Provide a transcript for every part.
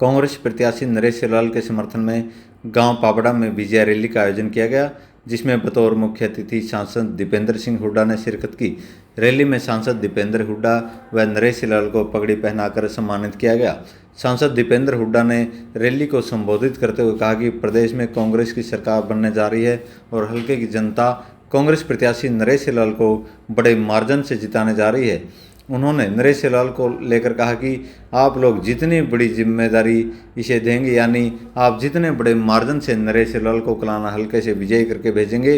कांग्रेस प्रत्याशी नरेश सेलवाल के समर्थन में गांव पाबड़ा में विजय रैली का आयोजन किया गया, जिसमें बतौर मुख्य अतिथि सांसद दीपेंद्र सिंह हुड्डा ने शिरकत की। रैली में सांसद दीपेंद्र हुड्डा व नरेश सेलवाल को पगड़ी पहनाकर सम्मानित किया गया। सांसद दीपेंद्र हुड्डा ने रैली को संबोधित करते हुए कहा कि प्रदेश में कांग्रेस की सरकार बनने जा रही है और हल्के की जनता कांग्रेस प्रत्याशी नरेश सेलवाल को बड़े मार्जिन से जिताने जा रही है। उन्होंने नरेश सेलवाल को लेकर कहा कि आप लोग जितनी बड़ी जिम्मेदारी इसे देंगे, यानी आप जितने बड़े मार्जिन से नरेश सेलवाल को उकलाना हल्के से विजयी करके भेजेंगे,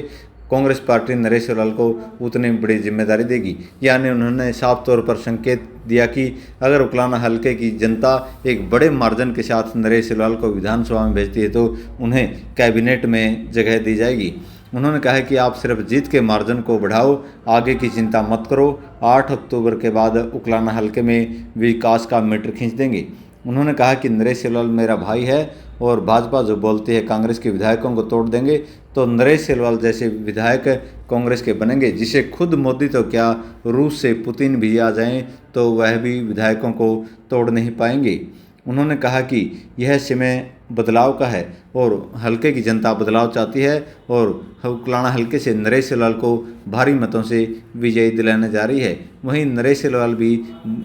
कांग्रेस पार्टी नरेश सेलवाल को उतनी बड़ी जिम्मेदारी देगी। यानी उन्होंने साफ तौर पर संकेत दिया कि अगर उकलाना हल्के की जनता एक बड़े मार्जिन के साथ नरेश सेलवाल को विधानसभा में भेजती है तो उन्हें कैबिनेट में जगह दी जाएगी। उन्होंने कहा कि आप सिर्फ जीत के मार्जिन को बढ़ाओ, आगे की चिंता मत करो। 8 अक्टूबर के बाद उकलाना हल्के में विकास का मीटर खींच देंगे। उन्होंने कहा कि नरेश सेलवाल मेरा भाई है और भाजपा जो बोलती है कांग्रेस के विधायकों को तोड़ देंगे, तो नरेश सेलवाल जैसे विधायक कांग्रेस के बनेंगे, जिसे खुद मोदी तो क्या रूस से पुतिन भी आ जाएं तो वह भी विधायकों को तोड़ नहीं पाएंगे। उन्होंने कहा कि यह समय बदलाव का है और हल्के की जनता बदलाव चाहती है और उकलाना हल्के से नरेश सेलवाल को भारी मतों से विजयी दिलाने जा रही है। वहीं नरेश सेलवाल भी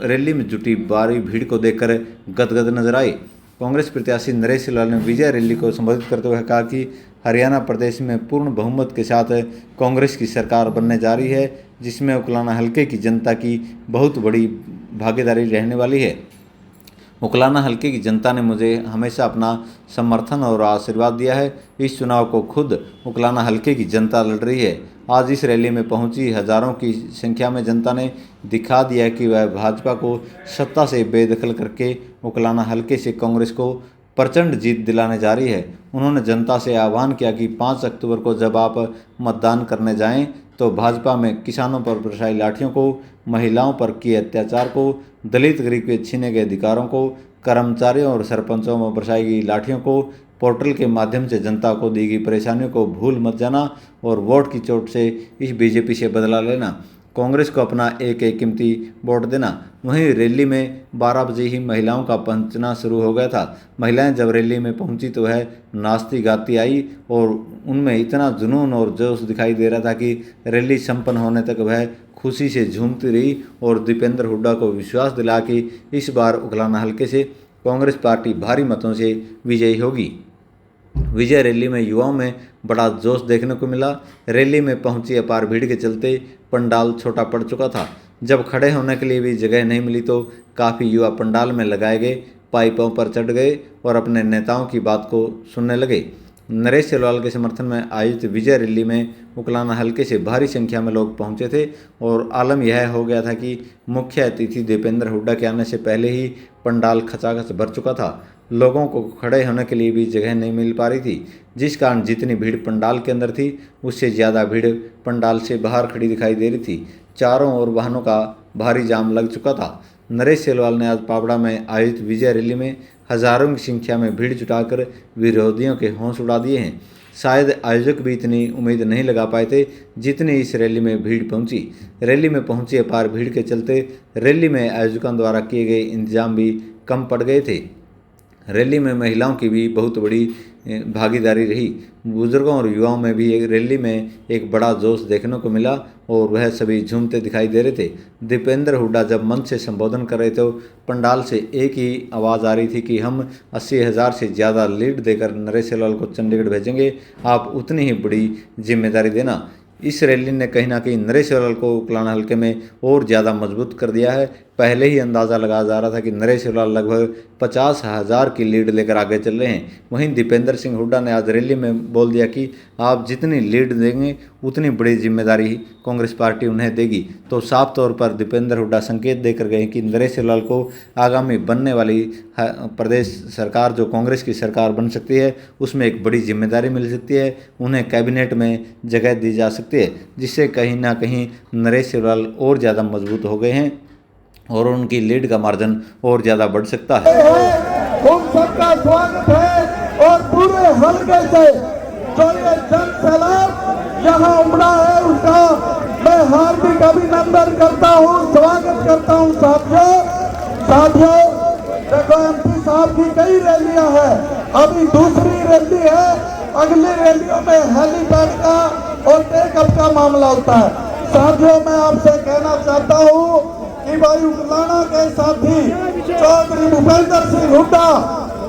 रैली में जुटी भारी भीड़ को देखकर गदगद नजर आए। कांग्रेस प्रत्याशी नरेश सेलवाल ने विजय रैली को संबोधित करते हुए कहा कि हरियाणा प्रदेश में पूर्ण बहुमत के साथ कांग्रेस की सरकार बनने जा रही है, जिसमें उकलाना हल्के की जनता की बहुत बड़ी भागीदारी रहने वाली है। उकलाना हल्के की जनता ने मुझे हमेशा अपना समर्थन और आशीर्वाद दिया है। इस चुनाव को खुद उकलाना हल्के की जनता लड़ रही है। आज इस रैली में पहुंची हजारों की संख्या में जनता ने दिखा दिया कि वह भाजपा को सत्ता से बेदखल करके उकलाना हल्के से कांग्रेस को प्रचंड जीत दिलाने जा रही है। उन्होंने जनता से आह्वान किया कि 5 अक्टूबर को जब आप मतदान करने जाएं तो भाजपा में किसानों पर बरसाई लाठियों को, महिलाओं पर किए अत्याचार को, दलित गरीब के छीने गए अधिकारों को, कर्मचारियों और सरपंचों में बरसाई गई लाठियों को, पोर्टल के माध्यम से जनता को दी गई परेशानियों को भूल मत जाना और वोट की चोट से इस बीजेपी से बदला लेना। कांग्रेस को अपना एक एक कीमती वोट देना। वहीं रैली में 12 बजे ही महिलाओं का पहुंचना शुरू हो गया था। महिलाएं जब रैली में पहुंची तो वह नाचती गाती आई और उनमें इतना जुनून और जोश दिखाई दे रहा था कि रैली संपन्न होने तक वह खुशी से झूमती रही और दीपेंद्र हुड्डा को विश्वास दिला कि इस बार उकलाना हल्के से कांग्रेस पार्टी भारी मतों से विजयी होगी। विजय रैली में युवाओं में बड़ा जोश देखने को मिला। रैली में पहुंची अपार भीड़ के चलते पंडाल छोटा पड़ चुका था। जब खड़े होने के लिए भी जगह नहीं मिली तो काफ़ी युवा पंडाल में लगाए गए पाइपों पर चढ़ गए और अपने नेताओं की बात को सुनने लगे। नरेश सेलवाल के समर्थन में आयोजित विजय रैली में उकलाना हल्के से भारी संख्या में लोग पहुंचे थे और आलम यह हो गया था कि मुख्य अतिथि दीपेंद्र हुड्डा के आने से पहले ही पंडाल खचाखच भर चुका था। लोगों को खड़े होने के लिए भी जगह नहीं मिल पा रही थी, जिस कारण जितनी भीड़ पंडाल के अंदर थी उससे ज़्यादा भीड़ पंडाल से बाहर खड़ी दिखाई दे रही थी। चारों ओर वाहनों का भारी जाम लग चुका था। नरेश सेलवाल ने आज पाबड़ा में आयोजित विजय रैली में हजारों की संख्या में भीड़ जुटाकर विरोधियों के होश उड़ा दिए हैं। शायद आयोजक भी इतनी उम्मीद नहीं लगा पाए थे जितनी इस रैली में भीड़ पहुंची। रैली में पहुंची अपार भीड़ के चलते रैली में आयोजकों द्वारा किए गए इंतजाम भी कम पड़ गए थे। रैली में महिलाओं की भी बहुत बड़ी भागीदारी रही। बुजुर्गों और युवाओं में भी रैली में एक बड़ा जोश देखने को मिला और वह सभी झूमते दिखाई दे रहे थे। दीपेंद्र हुड्डा जब मंच से संबोधन कर रहे थे पंडाल से एक ही आवाज़ आ रही थी कि हम 80,000 से ज़्यादा लीड देकर नरेश सेलवाल को चंडीगढ़ भेजेंगे, आप उतनी ही बड़ी जिम्मेदारी देना। इस रैली ने कहीं ना कहीं नरेश सेलवाल को उकलाना हल्के में और ज़्यादा मजबूत कर दिया है। पहले ही अंदाज़ा लगाया जा रहा था कि नरेश सेलवाल लगभग 50,000 की लीड लेकर आगे चल रहे हैं। वहीं दीपेंद्र सिंह हुड्डा ने आज रैली में बोल दिया कि आप जितनी लीड देंगे उतनी बड़ी जिम्मेदारी कांग्रेस पार्टी उन्हें देगी। तो साफ तौर पर दीपेंद्र हुड्डा संकेत देकर गए कि नरेश सेलवाल को आगामी बनने वाली प्रदेश सरकार जो कांग्रेस की सरकार बन सकती है उसमें एक बड़ी जिम्मेदारी मिल सकती है, उन्हें कैबिनेट में जगह दी जा सकती है, जिससे कहीं ना कहीं नरेश सेलवाल और ज़्यादा मजबूत हो गए हैं और उनकी लीड का मार्जिन और ज़्यादा बढ़ सकता है। उन सबका स्वागत है और पूरे हल्के से जो ये जन सैलाब यहाँ उमड़ा है उसका मैं हार्दिक अभिनंदन करता हूँ, स्वागत करता हूँ। साथियों देखो एमपी साहब की कई रैलियां हैं, अभी दूसरी रैली है, अगली रैलियों में हेलीपैड का और टेकअप का मामला होता है। साथियों, मैं आपसे कहना चाहता हूं कि भाई उकलाना के साथी चौधरी भूपेंद्र सिंह हुड्डा,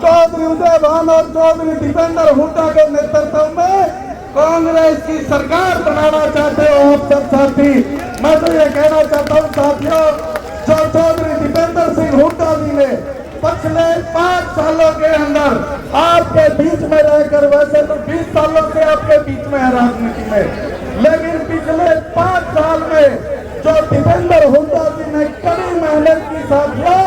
चौधरी उदय भान और चौधरी दीपेंद्र हुड्डा के नेतृत्व में कांग्रेस की सरकार बनाना चाहते हो आप सब साथी। मैं तो ये कहना चाहता हूँ साथियों, जो चौधरी दीपेंद्र सिंह हुड्डा जी ने पिछले 5 सालों के अंदर आपके बीच में रहकर, वैसे तो 20 सालों से आपके बीच में है राजनीति में, लेकिन पिछले 5 साल में जो दीपेंद्र हुड्डा जी ने कड़ी मेहनत की साथियों,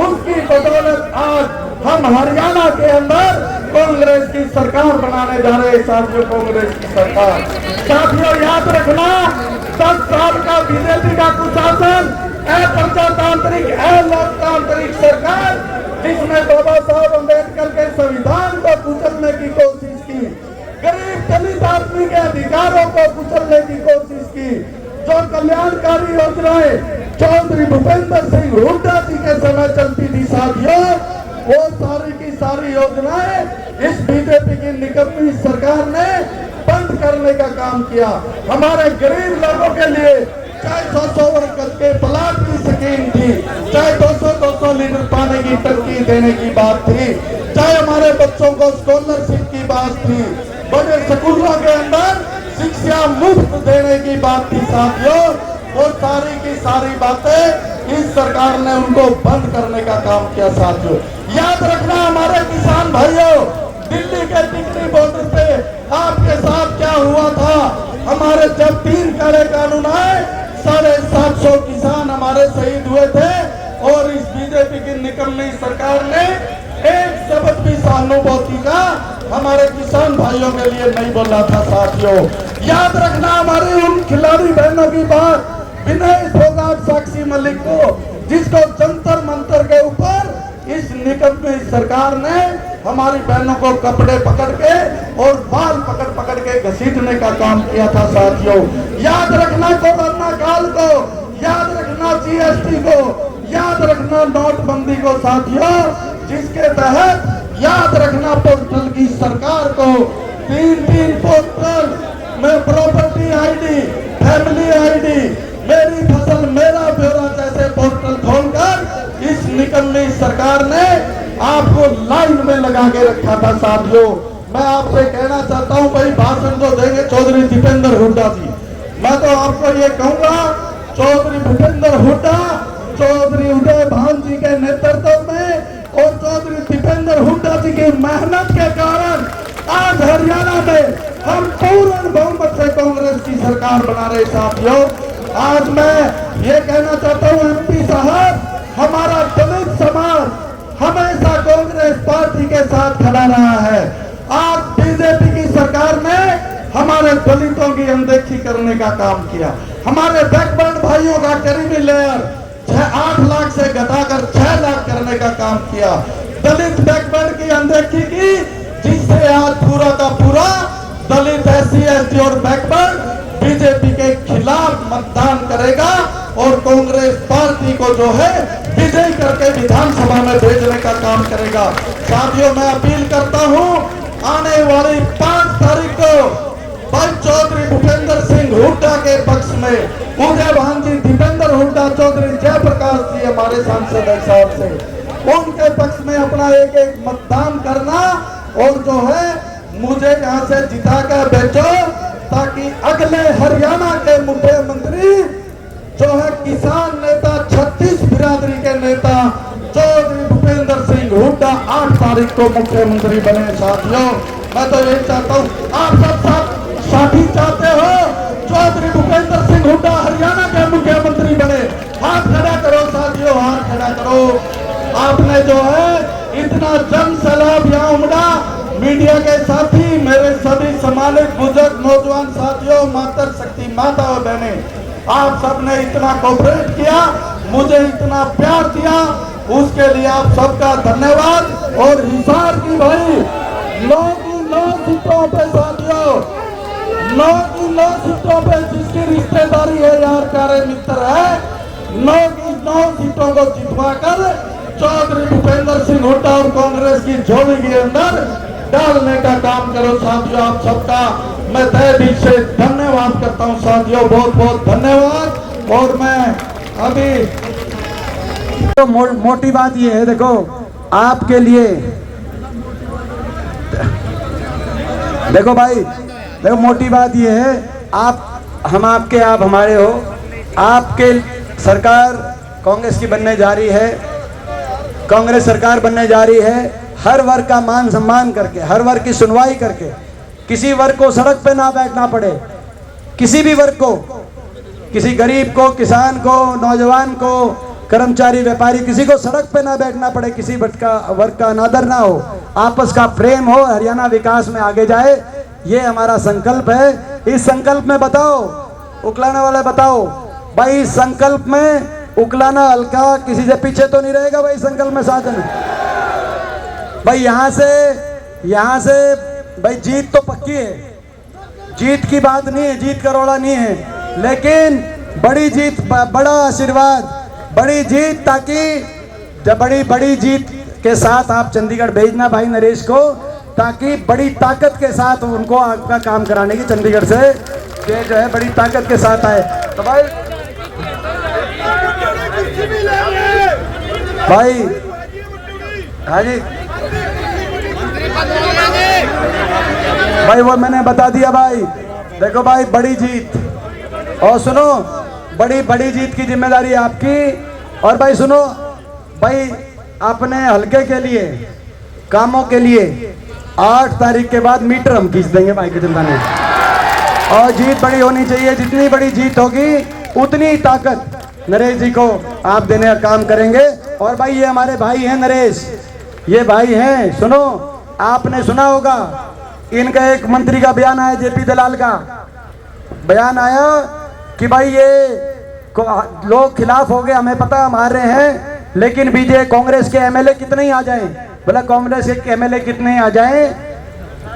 उसकी बदौलत आज हम हरियाणा के अंदर कांग्रेस की सरकार बनाने जा रहे हैं साथियों, कांग्रेस की सरकार। साथियों याद रखना, 10 साल का बीजेपी का कुशासन, प्रजातांत्रिक लोकतांत्रिक सरकार, जिसने बाबा साहब अम्बेडकर के संविधान को कुचलने की कोशिश की, गरीब दलित आदमी के अधिकारों को कुचलने की कोशिश की, जो कल्याणकारी योजनाएं चौधरी भूपेंद्र सिंह हुड्डा जी के समय चलती थी साथियों, वो सारी की सारी योजनाएं इस बीजेपी की निकम्मी सरकार ने बंद करने का काम किया। हमारे गरीब लोगों के लिए चाहे 200 वर्ग के प्लाट की स्कीम थी, चाहे 200 लीटर पानी की टंकी देने की बात थी, चाहे हमारे बच्चों को स्कॉलरशिप की बात थी, बड़े स्कूलों के अंदर शिक्षा मुफ्त देने की बात थी साथियों, वो सारी की सारी बातें इस सरकार ने उनको बंद करने का काम किया साथियों। याद रखना हमारे किसान भाइयों, दिल्ली के टिकरी बॉर्डर पे आपके साथ क्या हुआ था। हमारे जब 3 काले कानून आए, 750 किसान हमारे शहीद हुए थे, और इस बीजेपी की निकम्मी सरकार ने एक शब्द भी सहानुभूति का हमारे किसान भाइयों के लिए नहीं बोला था साथियों। याद रखना हमारी उन खिलाड़ी बहनों की बात, विनय फोगाट, साक्षी मलिक को, जिसको जंतर मंतर के ऊपर इस निकम्मी सरकार ने हमारी बहनों को कपड़े पकड़ के और बाल पकड़ के घसीटने का काम किया था साथियों। याद रखना कोरोना काल को, याद रखना जीएसटी को, याद रखना नोटबंदी को साथियों, जिसके तहत याद रखना पोर्टल की सरकार को 3 पोर्टल में प्रॉपर्टी आईडी, फैमिली आईडी, मेरी फसल मेरा ब्यौरा जैसे पोर्टल खोलकर इस निकम्मी सरकार ने आपको लाइन में लगा के रखा था साथियों। मैं आपसे कहना चाहता हूं भाई, भाषण तो देंगे चौधरी दीपेंद्र हुड्डा जी, मैं तो आपको ये कहूंगा, चौधरी भूपेंद्र हुड्डा, चौधरी उदय भान जी के नेतृत्व में और चौधरी दीपेंद्र हुड्डा जी की मेहनत के कारण आज हरियाणा में हम पूर्ण बहुमत से कांग्रेस की सरकार बना रहे साथियों। आज मैं ये कहना चाहता हूँ एमपी साहब, हमारा दलित समाज हमेशा कांग्रेस पार्टी के साथ खड़ा रहा है। आज बीजेपी की सरकार ने हमारे दलितों की अनदेखी करने का काम किया, हमारे बैकवर्ड भाइयों का करीबी लेयर 8 लाख से घटाकर 6 लाख करने का काम किया, दलित बैकवर्ड की अनदेखी की, जिससे आज पूरा का पूरा दलित SC ST और बैकवर्ड बीजेपी के खिलाफ मतदान करेगा और कांग्रेस पार्टी को जो है विजयी करके विधानसभा में भेजने का काम करेगा। साथियों, मैं अपील करता हूं, आने वाली 5 तारीख को भाई चौधरी भूपेंद्र सिंह हुड्डा के पक्ष में, उदय भान जी, दीपेंद्र हुड्डा, चौधरी जयप्रकाश जी हमारे सांसद है साहब से, उनके पक्ष में अपना एक मतदान करना और जो है मुझे यहाँ से जिता कर भेजो, ताकि अगले हरियाणा के मुख्यमंत्री जो है किसान नेता, 36 बिरादरी के नेता चौधरी भूपेंद्र सिंह हुड्डा 8 तारीख को मुख्यमंत्री बने साथियों। मैं तो यही चाहता हूँ, आप सब साथी चाहते हो चौधरी भूपेंद्र सिंह हुड्डा हरियाणा के मुख्यमंत्री बने, हाथ खड़ा करो साथियों, हाथ खड़ा करो। आपने जो है इतना जन सैलाब यहाँ उमड़ा, मीडिया के साथी, मेरे सभी सम्मानित बुजुर्ग नौजवान साथियों, मातर शक्ति माता और बहने, आप सबने इतना कोऑपरेट किया, मुझे इतना प्यार दिया, उसके लिए आप सबका धन्यवाद। और हिसार की भाई 9 सीटों पे साथियों, 9 सीटों पे जिसकी रिश्तेदारी है, यार प्यारे मित्र है, 9 सीटों को जितवा कर चौधरी भूपेंद्र सिंह हुड्डा और कांग्रेस की झोली के अंदर डालने का काम करो साथियों। आप सबका मैं तहे दिल से धन्यवाद करता हूं साथियों, बहुत बहुत धन्यवाद। और मैं अभी तो मोटी बात ये है, देखो आपके लिए, देखो भाई, देखो मोटी बात ये है, हम आपके, आप हमारे हो। आपके सरकार कांग्रेस की बनने जा रही है, कांग्रेस सरकार बनने जा रही है। हर वर्ग का मान सम्मान करके, हर वर्ग की सुनवाई करके, किसी वर्ग को सड़क पे ना बैठना पड़े, किसी भी वर्ग को, किसी गरीब को, किसान को, नौजवान को, कर्मचारी, व्यापारी, किसी को सड़क पे ना बैठना पड़े, किसी वर्ग का अनादर ना हो, आपस का प्रेम हो, हरियाणा विकास में आगे जाए, ये हमारा संकल्प है। इस संकल्प में बताओ, उकलाना वाले बताओ भाई, इस संकल्प में उकलाना हल्का किसी से पीछे तो नहीं रहेगा भाई, संकल्प में साथ में भाई। यहाँ से भाई जीत तो पक्की है, जीत की बात नहीं है, जीत करोड़ा नहीं है, लेकिन बड़ी जीत, बड़ा आशीर्वाद, बड़ी जीत, ताकि जब बड़ी जीत के साथ आप चंडीगढ़ भेजना भाई नरेश को, ताकि बड़ी ताकत के साथ उनको आपका काम कराने की, चंडीगढ़ से ये जो है बड़ी ताकत के साथ आए। तो भाई हाँ जी भाई, वो मैंने बता दिया भाई। देखो भाई, बड़ी जीत, और सुनो, बड़ी जीत की जिम्मेदारी आपकी। और भाई सुनो भाई, अपने हल्के के लिए, कामों के लिए 8 तारीख के बाद मीटर हम खींच देंगे भाई की चिंता नहीं। और जीत बड़ी होनी चाहिए, जितनी बड़ी जीत होगी उतनी ताकत नरेश जी को आप देने का काम करेंगे। और भाई ये हमारे भाई हैं नरेश, ये भाई हैं। सुनो, आपने सुना होगा, इनका एक मंत्री का बयान आया, जेपी दलाल का बयान आया कि भाई ये लोग खिलाफ हो गए, हमें पता हम हार रहे हैं, लेकिन कांग्रेस के एमएलए कितने ही आ जाएं, बोला कांग्रेस के एमएलए कितने ही आ जाएं,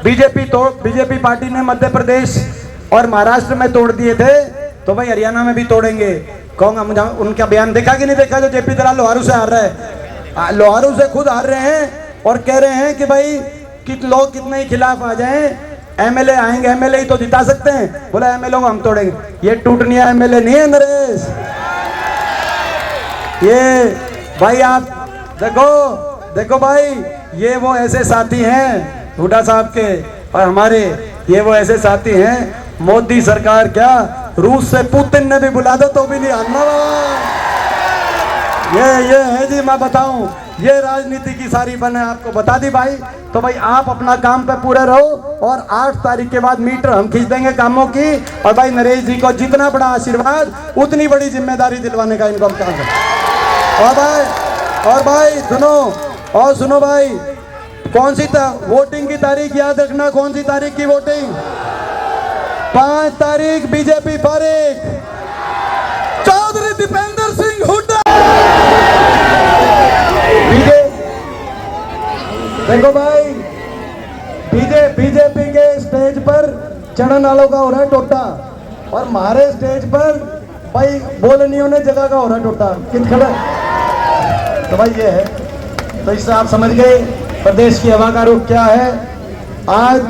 बीजेपी पार्टी ने मध्य प्रदेश और महाराष्ट्र में तोड़ दिए थे, तो भाई हरियाणा में भी तोड़ेंगे। कहूँगा उनका बयान देखा कि नहीं देखा, जो जेपी दलाल लोहारू से हार रहा है, लोहारू से खुद हार रहे हैं और कह रहे हैं कि भाई लोग कितने ही खिलाफ आ जाएं, एमएलए आएंगे, एमएलए ही तो जिता सकते हैं, बोला एमएलए को हम तोड़ेंगे। ये टूटनिया एमएलए नहीं है नरेश, ये भाई आप देखो भाई, ये वो ऐसे साथी हैं हुड्डा साहब के और हमारे, ये वो ऐसे साथी हैं। मोदी सरकार क्या, रूस से पुतिन ने भी बुला दो तो भी नहीं आना। ये है जी, मैं बताऊं, ये राजनीति की सारी बने आपको बता दी भाई। तो भाई आप अपना काम पे पूरे रहो, और 8 तारीख के बाद मीटर हम खींच देंगे कामों की। और भाई नरेश जी को जितना बड़ा आशीर्वाद, उतनी बड़ी जिम्मेदारी दिलवाने का इनको काम है। और भाई सुनो भाई, कौन सी वोटिंग की तारीख याद रखना, कौन सी तारीख की वोटिंग? 5 तारीख बीजेपी फारिग, चौधरी दीपेंद्र सिंह हुड्डा। देखो भाई, बीजेपी के स्टेज पर चढ़न वालों का हो रहा है टोटा, और हमारे स्टेज पर भाई बोलनियों ने जगह का हो रहा है टोटा, कित खड़ा। तो भाई ये है, तो इससे आप समझ गए प्रदेश की हवा का रुख क्या है। आज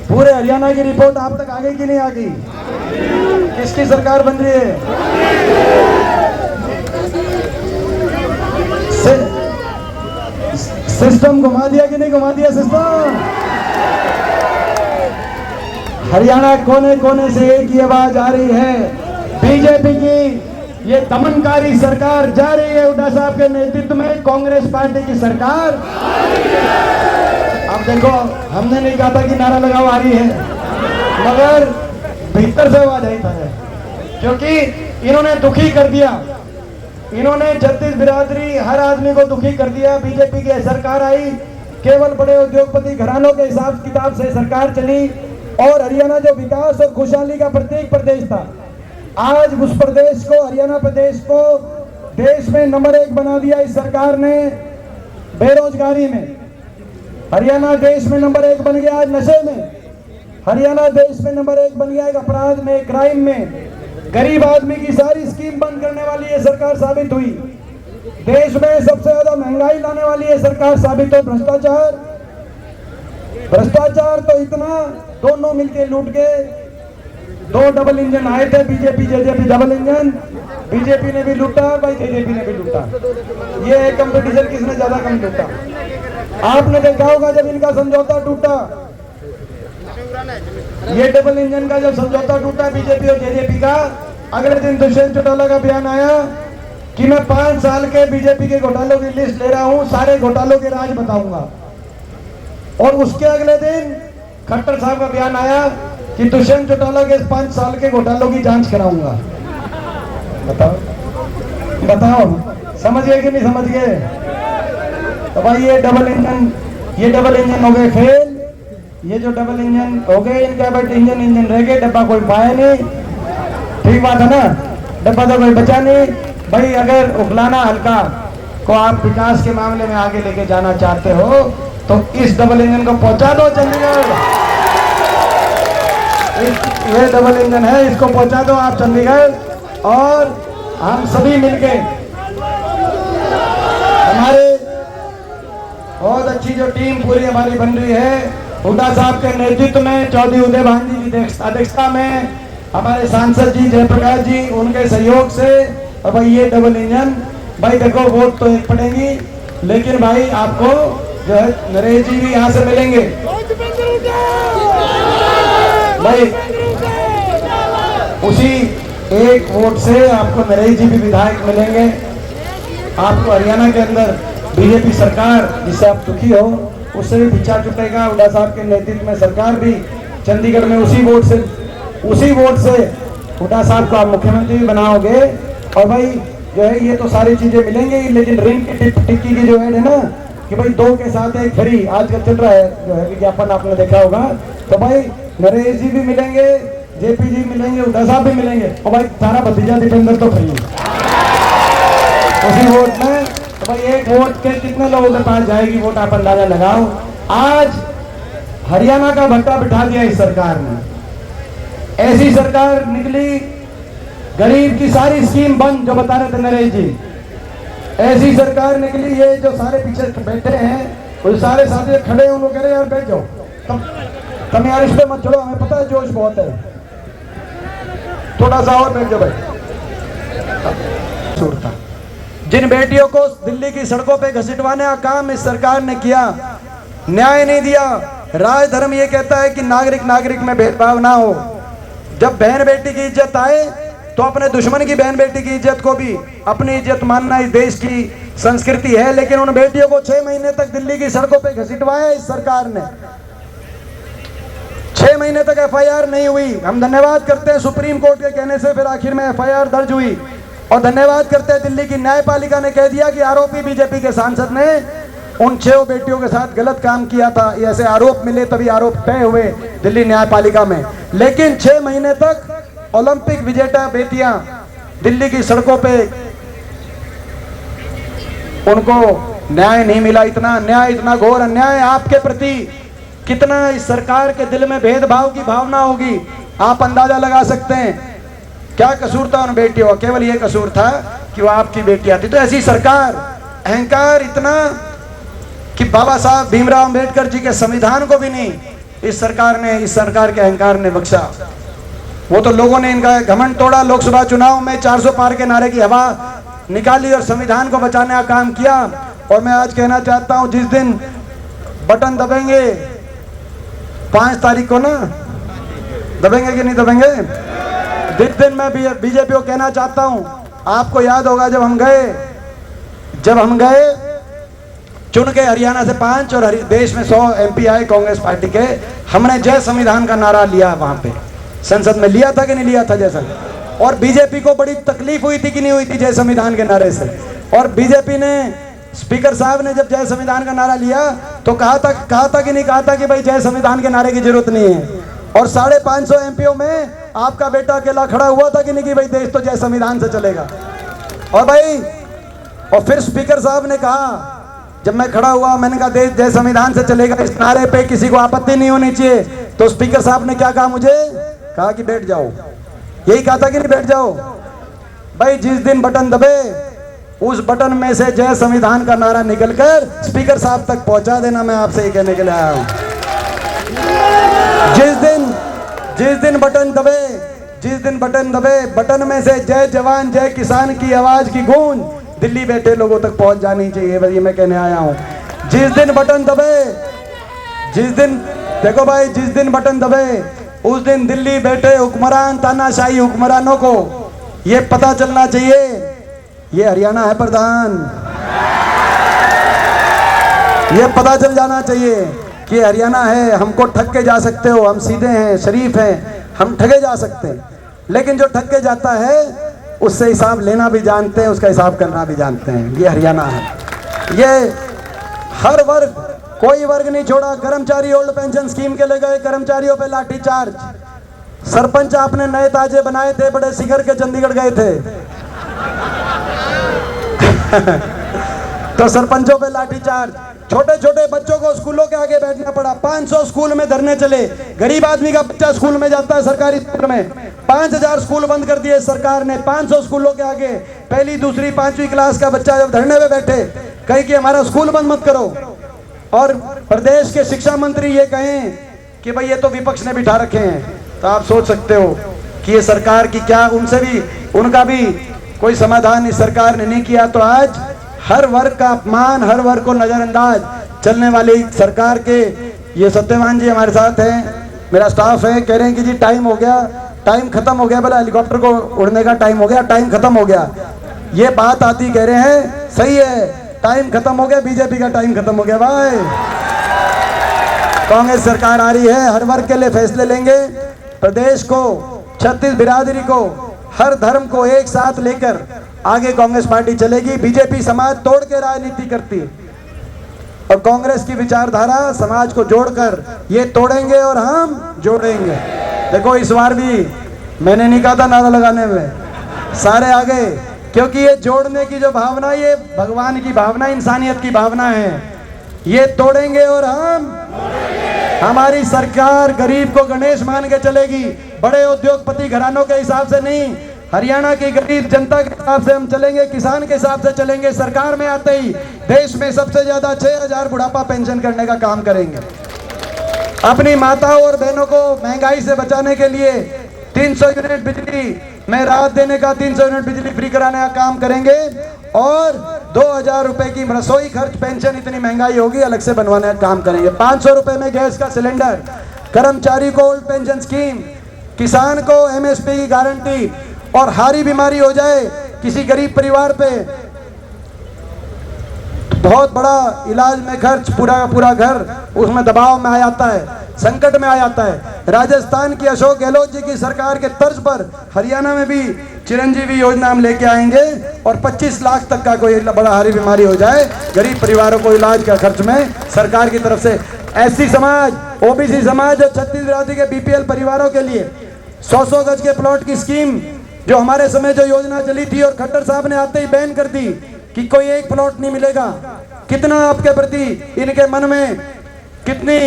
पूरे हरियाणा की रिपोर्ट आप तक आ गई कि नहीं आ गई? किसकी सरकार बन रही है? सिस्टम घुमा दिया कि नहीं घुमा दिया सिस्टम? हरियाणा कोने कोने से एक ही आवाज आ रही है, बीजेपी की ये दमनकारी सरकार जा रही है हुड्डा साहब के नेतृत्व में, कांग्रेस पार्टी की सरकार। अब देखो, हमने नहीं कहा था कि नारा लगाओ आ रही है, मगर भीतर से आवाज आई था, क्योंकि इन्होंने दुखी कर दिया, इन्होंने जद्दिस बिरादरी हर आदमी को दुखी कर दिया। बीजेपी की सरकार आई, केवल बड़े उद्योगपति घरानों के हिसाब किताब से सरकार चली, और हरियाणा जो विकास और खुशहाली का प्रत्येक प्रदेश था, आज उस प्रदेश को, हरियाणा प्रदेश को देश में नंबर 1 बना दिया इस सरकार ने। बेरोजगारी में हरियाणा देश में नंबर 1 बन गया, आज नशे में हरियाणा देश में नंबर 1 बन गया, एक अपराध में, क्राइम में। गरीब आदमी की सारी स्कीम बंद करने वाली ये सरकार साबित हुई। देश में सबसे ज्यादा महंगाई लाने वाली है सरकार साबित हो भ्रष्टाचार तो इतना, दोनों मिलके लूट के, 2 डबल इंजन आए थे, BJP JJP double engine, BJP ने भी लूटा भाई, जेजेपी ने भी लूटा। ये कंपटीशन किसने ज्यादा कम लूटा। आपने देखा होगा जब इनका समझौता टूटा, ये डबल इंजन का जब समझौता टूटा बीजेपी और जेजेपी का, अगले दिन दुष्यंत चौटाला का बयान आया कि मैं 5 साल के बीजेपी के घोटालों की लिस्ट ले रहा हूं, सारे घोटालों के राज बताऊंगा। और उसके अगले दिन खट्टर साहब का बयान आया कि दुष्यंत चौटाला के 5 साल के घोटालों की जांच कराऊंगा। बताओ समझ गए कि नहीं समझ गए। तो भाई ये डबल इंजन हो गए फेल, ये जो डबल इंजन हो गए इनका, बट इंजन रह गए, डब्बा कोई पाया नहीं। ठीक बात है ना, डब्बा तो कोई बचा नहीं भाई। अगर उखलाना हल्का को आप विकास के मामले में आगे लेके जाना चाहते हो तो इस डबल इंजन को पहुंचा दो चंडीगढ़। ये डबल इंजन है, इसको पहुंचा दो आप चंडीगढ़, और हम सभी मिलके हमारे बहुत अच्छी जो टीम पूरी हमारी बन रही है, हुड्डा साहब के नेतृत्व में, चौधरी उदय भान जी की अध्यक्षता में, हमारे सांसद जी जयप्रकाश जी उनके सहयोग से, और भाई ये डबल इंजन भाई देखो वोट तो एक पड़ेंगी, लेकिन भाई आपको जो है नरेश जी भी यहाँ से मिलेंगे भाई, उसी एक वोट से आपको नरेश जी भी विधायक मिलेंगे। आपको हरियाणा के अंदर बीजेपी सरकार जिससे आप दुखी हो उससे भी पीछा छूटेगा। हुड्डा साहब के नेतृत्व में सरकार भी चंडीगढ़ में उसी वोट से हुड्डा साहब को आप मुख्यमंत्री भी बनाओगे। और भाई जो है ये तो सारी चीजें मिलेंगी, लेकिन रिंग की टिक्की की जो है ना कि भाई 2 के साथ 1 फ्री आजकल चल रहा है, जो है विज्ञापन आपने देखा होगा। तो भाई नरेश जी भी मिलेंगे, जेपी जी मिलेंगे, हुड्डा साहब भी मिलेंगे, और भाई सारा भतीजा दीपेंद्र तो फ्री उसी वोट में। तो भाई एक वोट के कितने लोगों के पास जाएगी वोट, आप अंदाजा लगाओ। आज हरियाणा का भट्टा बिठा दिया इस सरकार ने, ऐसी सरकार निकली, गरीब की सारी स्कीम बंद जो बता रहे थे नरेश जी, ऐसी सरकार निकली। ये जो सारे पीछे बैठे हैं वो सारे साथी खड़े हैं, उनको कह रहे यार बैठ जाओ, तुम यार इस पे मत चढ़ो, हमें पता है जोश बहुत है, थोड़ा सा और बैठ जाओ भाई। जिन बेटियों को दिल्ली की सड़कों पे घसीटवाने का काम इस सरकार ने किया, न्याय नहीं दिया। राज धर्म ये कहता है कि नागरिक में भेदभाव ना हो। जब बहन बेटी की इज्जत आए तो अपने दुश्मन की बहन बेटी की इज्जत को भी अपनी इज्जत मानना इस देश की संस्कृति है। लेकिन उन बेटियों को 6 महीने तक दिल्ली की सड़कों पे घसीटवाया इस सरकार ने, 6 महीने तक एफआईआर नहीं हुई। हम धन्यवाद करते हैं सुप्रीम कोर्ट के कहने से फिर आखिर में एफआईआर दर्ज हुई, और धन्यवाद करते हैं दिल्ली की न्यायपालिका ने कह दिया कि आरोपी बीजेपी के सांसद ने उन 6 बेटियों के साथ गलत काम किया था। ऐसे आरोप मिले तभी आरोप तय हुए दिल्ली न्यायपालिका में। लेकिन 6 महीने तक ओलंपिक विजेता बेटियां दिल्ली की सड़कों पे, उनको न्याय नहीं मिला। इतना अन्याय, इतना घोर अन्याय आपके प्रति, कितना इस सरकार के दिल में भेदभाव की भावना होगी आप अंदाजा लगा सकते हैं। क्या कसूर था उन बेटियों, केवल ये कसूर था कि वो आपकी बेटियां थी। तो ऐसी सरकार, अहंकार इतना कि बाबा साहब भीमराव अंबेडकर जी के संविधान को भी नहीं इस सरकार के अहंकार ने बख्शा। वो तो लोगों ने इनका घमंड तोड़ा, लोकसभा चुनाव में 400 पार के नारे की हवा निकाली और संविधान को बचाने का काम किया। और मैं आज कहना चाहता हूं, जिस दिन बटन दबेंगे 5 तारीख को ना, दबेंगे कि नहीं दबेंगे, जिस दिन मैं बीजेपी को कहना चाहता हूं, आपको याद होगा जब हम गए चुन के हरियाणा से 5 और देश में 100 MP आए कांग्रेस पार्टी के, हमने जय संविधान का नारा लिया, वहां पे संसद में लिया था कि नहीं लिया था जैसा। और बीजेपी को बड़ी तकलीफ हुई थी कि नहीं हुई थी जय संविधान के नारे से। और बीजेपी ने, स्पीकर साहब ने जब जय संविधान का नारा लिया तो कहा था कि नहीं कहा था कि भाई जय संविधान के नारे की जरूरत नहीं है। और 550 MPओं में आपका बेटा अकेला खड़ा हुआ था कि नहीं कि भाई देश तो जय संविधान से चलेगा। और फिर स्पीकर साहब ने कहा, जब मैं खड़ा हुआ मैंने कहा देश जय संविधान से चलेगा, इस नारे पे किसी को आपत्ति नहीं होनी चाहिए। तो स्पीकर साहब ने क्या कहा, मुझे कहा कि बैठ जाओ। यही कहा था कि नहीं बैठ जाओ। भाई जिस दिन बटन दबे उस बटन में से जय संविधान का नारा निकलकर स्पीकर साहब तक पहुंचा देना। मैं आपसे ये कहने के लिए आया हूं। जिस दिन बटन दबे बटन में से जय जवान जय किसान की आवाज की गूंज दिल्ली बैठे लोगों तक पहुंच जानी चाहिए। ये मैं कहने आया हूं। जिस दिन बटन दबे, देखो भाई, जिस दिन बटन दबे उस दिन दिल्ली बैठे हुक्मरान, तानाशाही हुक्मरानों को ये पता चलना चाहिए ये हरियाणा है प्रधान। ये पता चल जाना चाहिए कि हरियाणा है। हमको ठग के जा सकते हो, हम सीधे हैं, शरीफ हैं, हम ठगे जा सकते हैं। लेकिन जो ठग के जाता है उससे हिसाब लेना भी जानते हैं, उसका हिसाब करना भी जानते हैं। ये हरियाणा है। ये हर वर्ग, कोई वर्ग नहीं छोड़ा। कर्मचारी ओल्ड पेंशन स्कीम के ले गए, कर्मचारियों पे लाठीचार्ज। सरपंच आपने नए ताजे बनाए थे, बड़े शिखर के चंडीगढ़ गए थे तो सरपंचों पे लाठीचार्ज। छोटे छोटे बच्चों को स्कूलों के आगे बैठना पड़ा। 500 स्कूल में धरने चले। गरीब आदमी का बच्चा स्कूल में जाता है सरकारी स्कूल में। 5000 स्कूल बंद कर दिए सरकार ने 500 स्कूलों के आगे। पहली दूसरी पांचवी क्लास का बच्चा जब धरने में बैठे, कहे कि हमारा स्कूल बंद मत करो, और प्रदेश के शिक्षा मंत्री ये कहें कि भाई ये तो विपक्ष ने बिठा रखे हैं, तो आप सोच सकते हो कि ये सरकार की क्या, उनका भी कोई समाधान इस सरकार ने नहीं किया। तो आज हर वर्ग का अपमान, हर वर्ग को नजरअंदाज चलने वाली सरकार के ये सत्यवान जी हमारे साथ हैं, मेरा स्टाफ है, कह रहे हैं कि जी टाइम हो गया, टाइम खत्म हो गया, बोला हेलीकॉप्टर को उड़ने का टाइम हो गया, टाइम खत्म हो गया। ये बात आती कह रहे हैं, सही है, टाइम खत्म हो गया, बीजेपी का टाइम खत्म हो गया भाई। कांग्रेस सरकार आ रही है, हर वर्ग के लिए फैसले लेंगे। प्रदेश को, 36 बिरादरी को, हर धर्म को एक साथ लेकर आगे कांग्रेस पार्टी चलेगी। बीजेपी समाज तोड़ के राजनीति करती है और कांग्रेस की विचारधारा समाज को जोड़कर ये तोड़ेंगे और हम जोड़ेंगे। देखो इस बार भी मैंने नहीं कहा था नारा लगाने में, सारे आ गए, क्योंकि ये जोड़ने की जो भावना, ये भगवान की भावना, इंसानियत की भावना है। ये तोड़ेंगे और हमारी सरकार गरीब को गणेश मान के चलेगी, बड़े उद्योगपति घरानों के हिसाब से नहीं, हरियाणा की गरीब जनता के हिसाब से हम चलेंगे, किसान के हिसाब से चलेंगे। सरकार में आते ही देश में सबसे ज्यादा 6000 बुढ़ापा पेंशन करने का काम करेंगे। अपनी माताओं और बहनों को महंगाई से बचाने के लिए 300 यूनिट बिजली में राहत देने का, 300 यूनिट बिजली फ्री कराने का काम करेंगे। और 2000 रुपए की रसोई खर्च पेंशन, इतनी महंगाई होगी, अलग से बनवाने का काम करेंगे। 500 रुपए में गैस का सिलेंडर, कर्मचारी को ओल्ड पेंशन स्कीम, किसान को MSP की गारंटी, और हारी बीमारी हो जाए किसी गरीब परिवार पे, बहुत बड़ा इलाज में खर्च, पूरा का पूरा घर उसमें दबाव में आ जाता है, संकट में आ जाता है। राजस्थान की अशोक गहलोत जी की सरकार के तर्ज पर हरियाणा में भी चिरंजीवी योजना हम लेके आएंगे, और 25 लाख तक का कोई बड़ा हारी बीमारी हो जाए, गरीब परिवारों को इलाज का खर्च में सरकार की तरफ से। SC समाज, OBC समाज और 36 बिरादरी के BPL परिवारों के लिए 100 गज के प्लॉट की स्कीम, जो हमारे समय जो योजना चली थी और खट्टर साहब ने आते ही बैन कर दी कि कोई एक प्लॉट नहीं मिलेगा। कितना आपके प्रति, इनके मन में कितनी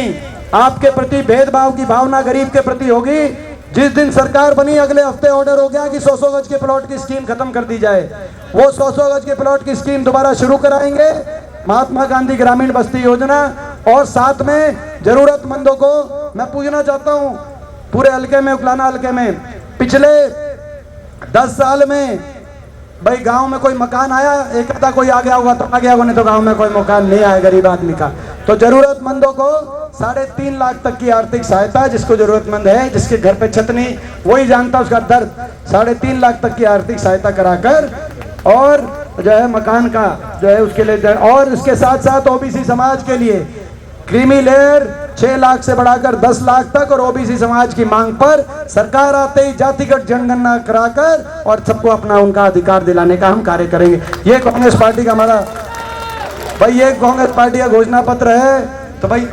आपके प्रति भेदभाव की भावना गरीब के प्रति होगी। जिस दिन सरकार बनी, अगले हफ्ते ऑर्डर हो गया कि 100 गज के प्लॉट की स्कीम खत्म कर दी जाए। वो 100 गज के प्लॉट की स्कीम दोबारा शुरू कराएंगे, महात्मा गांधी ग्रामीण बस्ती योजना। और साथ में जरूरतमंदों को मैं पूछना चाहता हूँ, पूरे हल्के में, उकलाना हल्के में, पिछले 10 साल में भाई गांव में कोई मकान आया? एक आधा कोई आ गया होगा तो आ गया होगा, नहीं तो गांव में कोई मकान नहीं आया गरीब आदमी का। तो जरूरतमंदों को 3.5 लाख तक की आर्थिक सहायता, जिसको जरूरतमंद है, जिसके घर पे छत नहीं, वही जानता उसका दर्द। 3.5 लाख तक की आर्थिक सहायता कराकर, और जो है मकान का जो है उसके लिए, और इसके साथ साथ OBC समाज के लिए क्रीमी लेयर 6 लाख से बढ़ाकर 10 लाख तक, और OBC समाज की मांग पर सरकार आते ही जातिगत जनगणना कराकर और सबको अपना उनका अधिकार दिलाने का हम कार्य करेंगे। ये कांग्रेस पार्टी का हमारा भाई, ये कांग्रेस पार्टी का घोषणा पत्र है। तो भाई